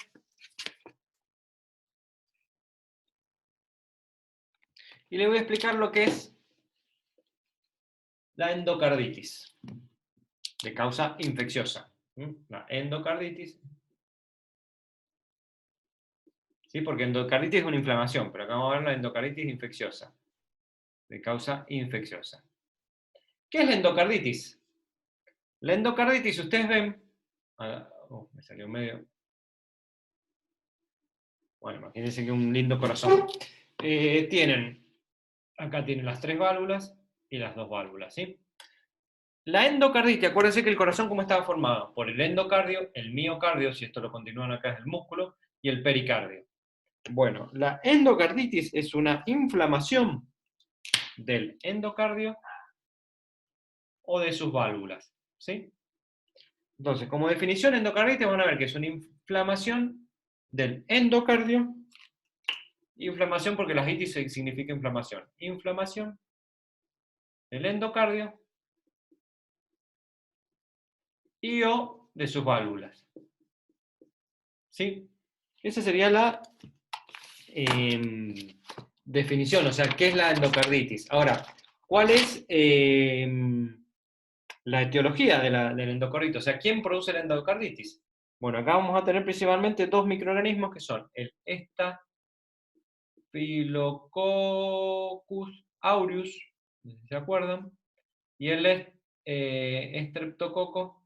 Speaker 1: Y les voy a explicar lo que es la endocarditis, de causa infecciosa. La endocarditis. Sí, porque endocarditis es una inflamación, pero acá vamos a ver la endocarditis infecciosa, de causa infecciosa. ¿Qué es la endocarditis? La endocarditis, ustedes ven. Me salió medio. Bueno, imagínense que un lindo corazón. Acá tienen las 3 válvulas y las 2 válvulas, ¿sí? La endocarditis, acuérdense que el corazón, ¿cómo estaba formado? Por el endocardio, el miocardio, si esto lo continúan acá es el músculo, y el pericardio. Bueno, la endocarditis es una inflamación del endocardio o de sus válvulas, ¿sí? Entonces, como definición, endocarditis van a ver que es una inflamación del endocardio. Inflamación porque la itis significa inflamación. Inflamación del endocardio y o de sus válvulas. ¿Sí? Esa sería la definición, o sea, ¿qué es la endocarditis? Ahora, ¿cuál es la etiología del endocarditis? O sea, ¿quién produce la endocarditis? Bueno, acá vamos a tener principalmente 2 microorganismos que son el Staphylococcus aureus, no sé si se acuerdan, y el Streptococo,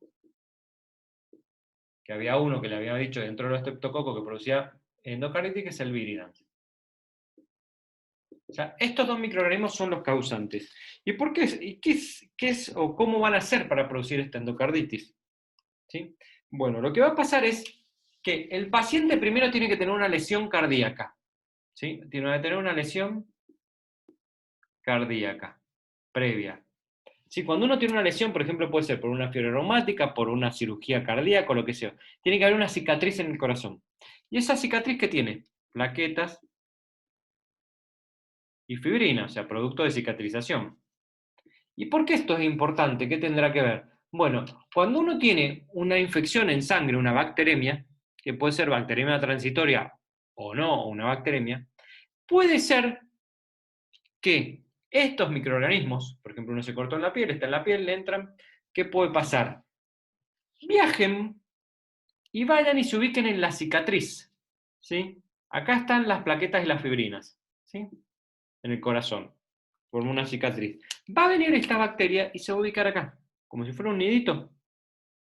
Speaker 1: que había uno que le había dicho dentro del Streptococo que producía endocarditis, que es el viridans. O sea, estos 2 microorganismos son los causantes. ¿Y por qué? ¿Y qué es o cómo van a hacer para producir esta endocarditis? ¿Sí? Bueno, lo que va a pasar es que el paciente primero tiene que tener una lesión cardíaca. ¿Sí? Tiene que tener una lesión cardíaca previa. Sí, cuando uno tiene una lesión, por ejemplo, puede ser por una fiebre reumática, por una cirugía cardíaca o lo que sea, tiene que haber una cicatriz en el corazón. ¿Y esa cicatriz qué tiene? Plaquetas y fibrina, o sea, producto de cicatrización. ¿Y por qué esto es importante? ¿Qué tendrá que ver? Bueno, cuando uno tiene una infección en sangre, una bacteremia, que puede ser bacteremia transitoria o no, o una bacteremia, puede ser que estos microorganismos, por ejemplo, uno se cortó en la piel, está en la piel, le entran, ¿qué puede pasar? Viajen y vayan y se ubiquen en la cicatriz, ¿sí? Acá están las plaquetas y las fibrinas, ¿sí? En el corazón, forma una cicatriz. Va a venir esta bacteria y se va a ubicar acá, como si fuera un nidito.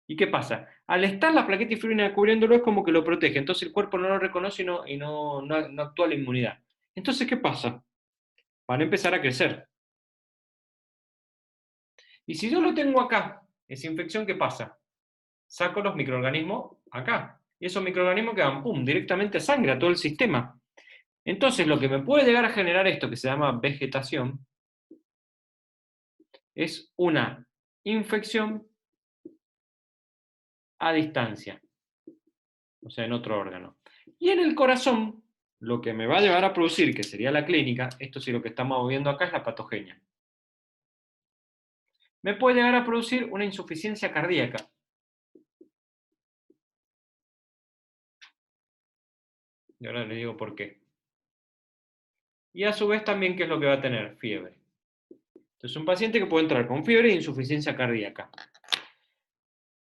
Speaker 1: ¿Y qué pasa? Al estar la plaqueta y fibrina cubriéndolo es como que lo protege, entonces el cuerpo no lo reconoce y no actúa la inmunidad. Entonces, ¿qué pasa? Van a empezar a crecer. Y si yo lo tengo acá, esa infección, ¿qué pasa? Saco los microorganismos acá. Y esos microorganismos que van, pum, directamente a sangre, a todo el sistema. Entonces, lo que me puede llegar a generar esto, que se llama vegetación, es una infección a distancia, o sea, en otro órgano. Y en el corazón, lo que me va a llevar a producir, que sería la clínica, esto sí lo que estamos viendo acá es la patogenia, me puede llegar a producir una insuficiencia cardíaca. Y ahora le digo por qué. Y a su vez también, ¿qué es lo que va a tener? Fiebre. Entonces, un paciente que puede entrar con fiebre e insuficiencia cardíaca.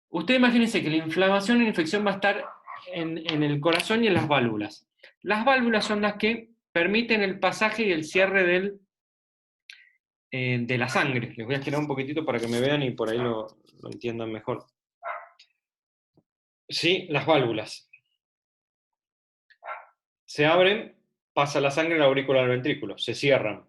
Speaker 1: Usted imagínense que la inflamación e infección va a estar en el corazón y en las válvulas. Las válvulas son las que permiten el pasaje y el cierre de la sangre. Les voy a estirar un poquitito para que me vean y por ahí lo entiendan mejor. Sí, las válvulas. Se abren, pasa la sangre a la aurícula del ventrículo, se cierran.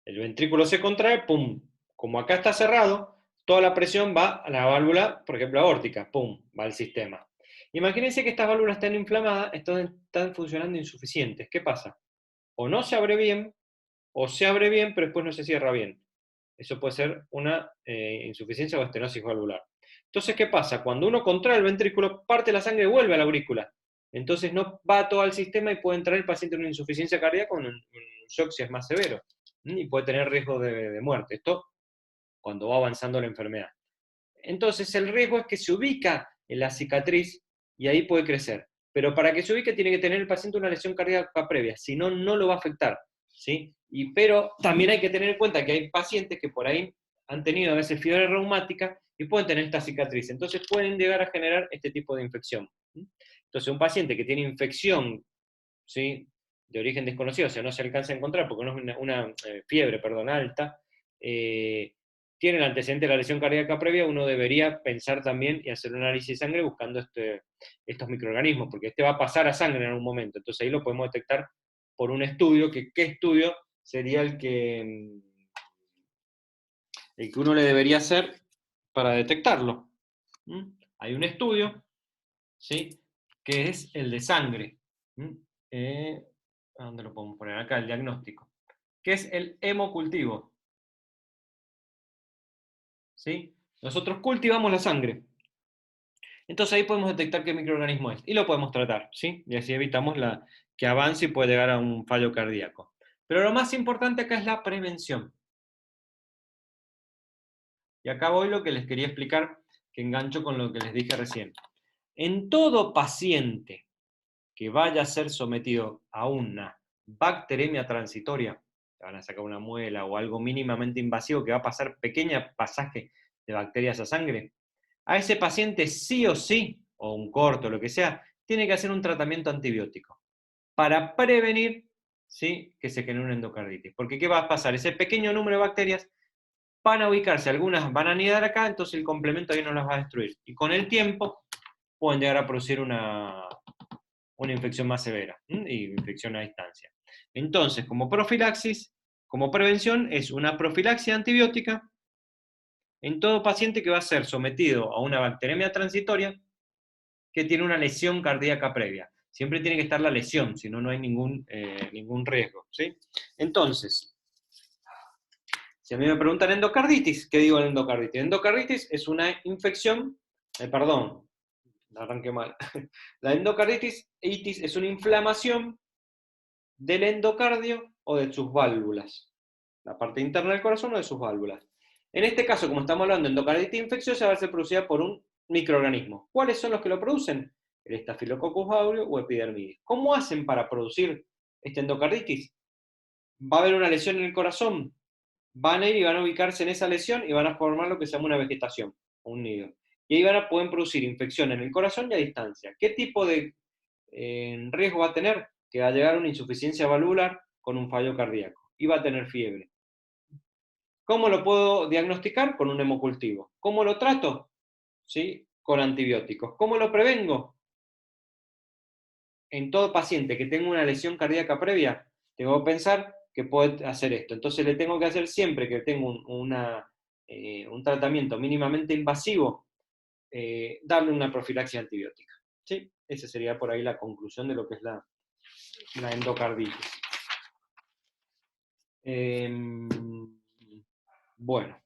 Speaker 1: El ventrículo se contrae, ¡pum! Como acá está cerrado, toda la presión va a la válvula, por ejemplo, aórtica, ¡pum! Va al sistema. Imagínense que estas válvulas están inflamadas, están funcionando insuficientes. ¿Qué pasa? O no se abre bien, o se abre bien, pero después no se cierra bien. Eso puede ser una insuficiencia o estenosis valvular. Entonces, ¿qué pasa? Cuando uno contrae el ventrículo, parte de la sangre vuelve a la aurícula. Entonces no va todo al sistema y puede entrar el paciente en una insuficiencia cardíaca con un shock si es más severo. Y puede tener riesgo de muerte. Esto cuando va avanzando la enfermedad. Entonces el riesgo es que se ubica en la cicatriz y ahí puede crecer. Pero para que se ubique tiene que tener el paciente una lesión cardíaca previa, si no, no lo va a afectar. ¿Sí? Pero también hay que tener en cuenta que hay pacientes que por ahí han tenido a veces fiebre reumática y pueden tener esta cicatriz. Entonces pueden llegar a generar este tipo de infección. Entonces un paciente que tiene infección, ¿sí?, de origen desconocido, o sea, no se alcanza a encontrar porque no es una fiebre, perdón, alta, tiene el antecedente de la lesión cardíaca previa, uno debería pensar también y hacer un análisis de sangre buscando estos microorganismos, porque este va a pasar a sangre en algún momento. Entonces ahí lo podemos detectar por un estudio, ¿qué estudio sería el que uno le debería hacer para detectarlo? Hay un estudio, ¿sí?, que es el de sangre. ¿A dónde lo podemos poner? Acá, el diagnóstico. Que es el hemocultivo. ¿Sí? Nosotros cultivamos la sangre. Entonces ahí podemos detectar qué microorganismo es. Y lo podemos tratar, ¿sí? Y así evitamos que avance y puede llegar a un fallo cardíaco. Pero lo más importante acá es la prevención. Y acá voy lo que les quería explicar, que engancho con lo que les dije recién. En todo paciente que vaya a ser sometido a una bacteremia transitoria, te van a sacar una muela o algo mínimamente invasivo que va a pasar pequeño pasaje de bacterias a sangre, a ese paciente sí o sí, o un corto, lo que sea, tiene que hacer un tratamiento antibiótico para prevenir, ¿sí?, que se genere una endocarditis. Porque ¿qué va a pasar? Ese pequeño número de bacterias van a ubicarse, algunas van a anidar acá, entonces el complemento ahí no las va a destruir. Y con el tiempo pueden llegar a producir una infección más severa y infección a distancia. Entonces, como profilaxis, como prevención, es una profilaxia antibiótica en todo paciente que va a ser sometido a una bacteremia transitoria que tiene una lesión cardíaca previa. Siempre tiene que estar la lesión, si no, no hay ningún riesgo. ¿Sí? Entonces, si a mí me preguntan endocarditis, ¿qué digo de endocarditis? Endocarditis es una infección, perdón, arranqué mal. La endocarditis es una inflamación del endocardio o de sus válvulas, la parte interna del corazón o de sus válvulas. En este caso, como estamos hablando de endocarditis infecciosa, va a ser producida por un microorganismo. ¿Cuáles son los que lo producen? El Staphylococcus aureus o Epidermidis. ¿Cómo hacen para producir esta endocarditis? Va a haber una lesión en el corazón, van a ir y van a ubicarse en esa lesión y van a formar lo que se llama una vegetación, un nido. Y ahí pueden producir infección en el corazón y a distancia. ¿Qué tipo de riesgo va a tener? Que va a llegar a una insuficiencia valvular con un fallo cardíaco y va a tener fiebre. ¿Cómo lo puedo diagnosticar? Con un hemocultivo. ¿Cómo lo trato? ¿Sí? Con antibióticos. ¿Cómo lo prevengo? En todo paciente que tenga una lesión cardíaca previa, tengo que pensar que puede hacer esto. Entonces le tengo que hacer siempre que tengo un tratamiento mínimamente invasivo, darle una profilaxia antibiótica. ¿Sí? Esa sería por ahí la conclusión de lo que es la endocarditis. Bueno.